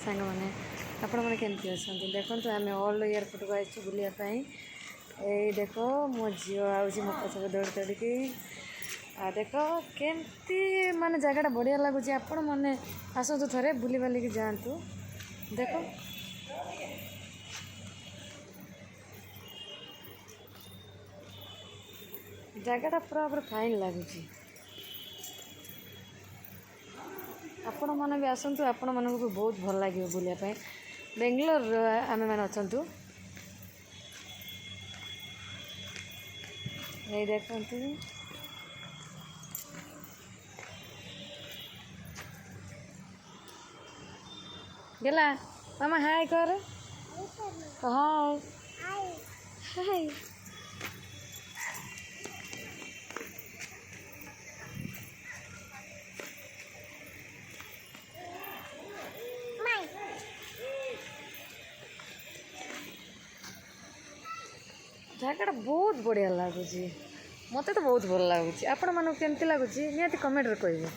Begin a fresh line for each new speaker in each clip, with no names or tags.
सांग मैंने आपण मैंने केमती अच्छा देखो आम ओल्ड एयरपोर्ट को आसु बुलापाई ये देख मो झील आउची मो पछक दौड़ दौड़ी आ देख केमती माने जगह बढ़िया लगुच आपण मैंने आसतु थे बुली बालिकी जातु देख जगह पूरा पूरा फाइन लगुच आपण मैंने भी आसतु आपण मानक भी बहुत भल लगे बुलापाई बेंगलोर आम मैंने अच्छु ये देखते गेला मामा हाय कर हाय हाय जगह बहुत बढ़िया लगुच मत तो बहुत भल लगुच आपण मानक केमती लगुच निहाती कमेंट रे कहिबे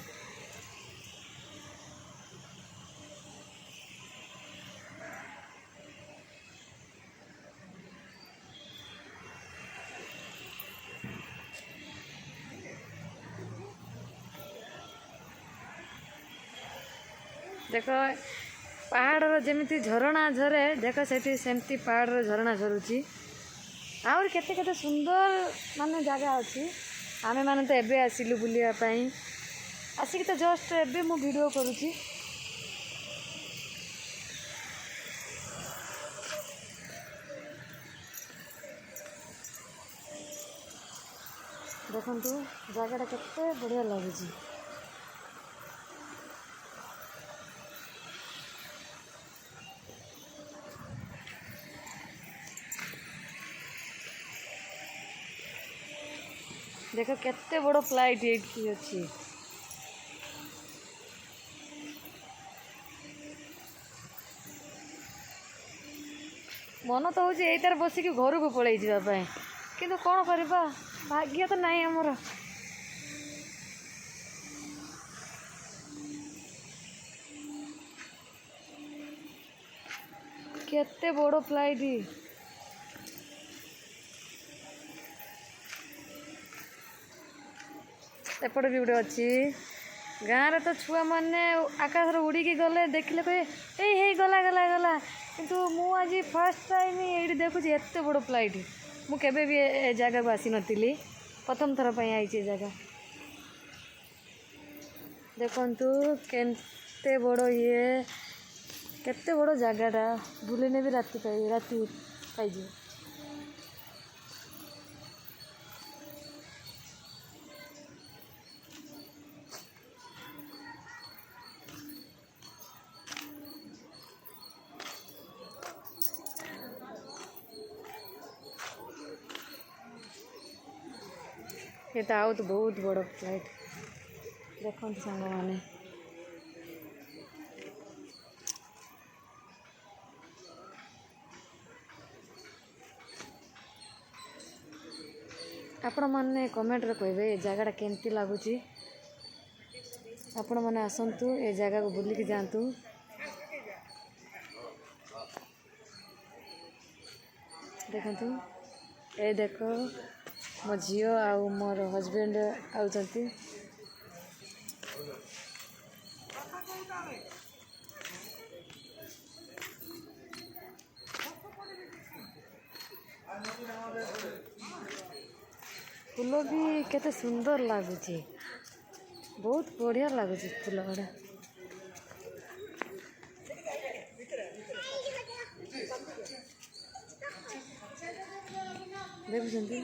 देख पहाड़ जमी झरणा झरे देख से सेमती पहाड़ झरणा झरुची आउर केते केते सुंदर माने जगह अच्छी आमे माने तो एबे आसिलु बुलिया पाई आसिक तो जस्ट एबे मु वीडियो करूची देखंतु जगह केते बढ़िया लगुची देख केते बड़ फ्लाइट ये अच्छी मन तो हूँ यही बसिक घर को पलि जावाई किंतु कौन करवा भाग्य तो नहीं आमर केते बड़ फ्लाइट एपट भी गोटे अच्छी गाँव तो छुआ मैंने आकाश उड़ीकी गले देखले कहे ये गला गला गला किंतु मु आज फर्स्ट टाइम ये देखुची एत बड़ फ्लाइट मु केबे भी ए जगह को आसी नथिली प्रथम थर पे आई जगह देखंतु केते बड़ ये केते बड़ जगहटा बुलेने भी राति पाई ये तो आउ तो बहुत बड़ फ्लाइट देखते सांग मैंने आपण मैंने कमेंट रे कहे ये जगह केमती लगुच आपण मैंने आसतु ए जगह को बुलिकी जातु देखु ए देख मो झील आउ मोर हजबैंड आउचंती फूल भी केते सुंदर लगुच बहुत बढ़िया लगुच फूल गुड़ा देखुं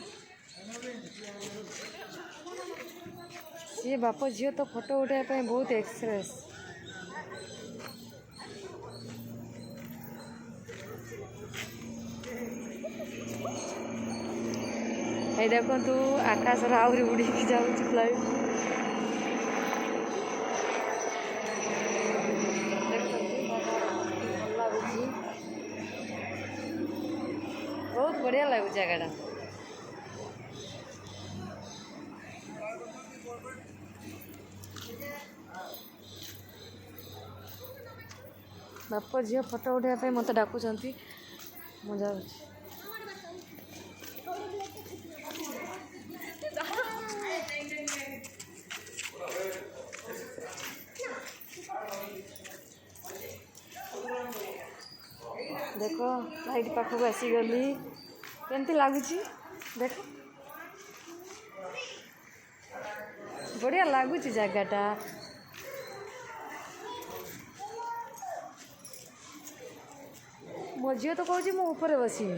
सी बाप झील तो फोटो उठाई बहुत एक्सप्रेस ये देखु आकाश आहरी उड़ीकी जाऊँ फ्लाइट बहुत बढ़िया लगुच जगह बाप झील फोटो उठाइबा मत डाकुंट मु जाऊँ। देख लाइट पाखक आसीगली केमती लगुच देख बढ़िया लगुच जगटा मो झील तो कौच मु ऊपर बसमी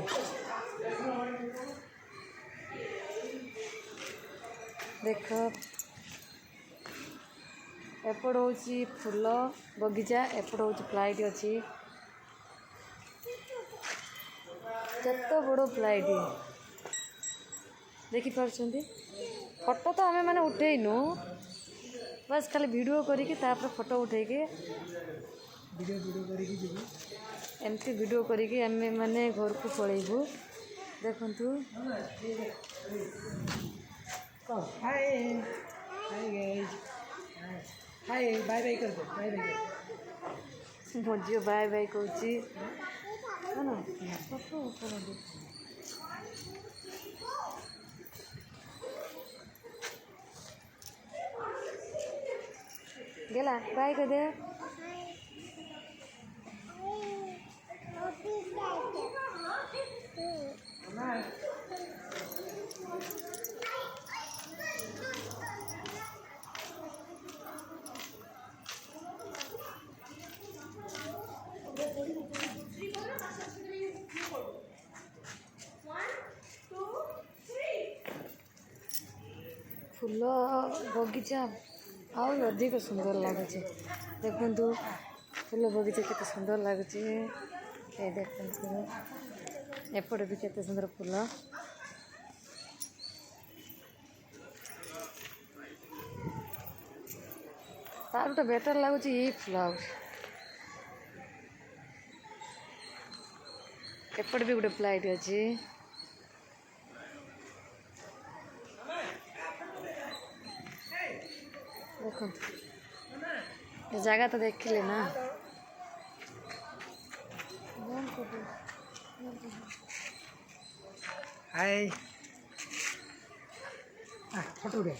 देख एपट हूँ फूल बगीचा एपट हूँ फ्लाइट अच्छी केत बड़ फ्लाइट देखिपार फोटो तो आमे मैंने उठेनु बस खाली वीडियो करके फोटो उठे एमती वीडियो करके आमे मैंने घर को पलैबू देखु
hi hi guys hi bye bye कर दो बाय बाय
मो झील बाय बाय कहूँ गेला बाय कर दे फूल बगीचा आहुरी अधिक सुंदर लगुच देखु फूल बगीचा केते सुंदर लगुच देखु एपट भी केते सुंदर फूल तार गोटे बेटर लगुच ये फूल एपट भी गोटे फ्लाइट अच्छी देखो जगह तो देखिले ना
हाय फोटो उठे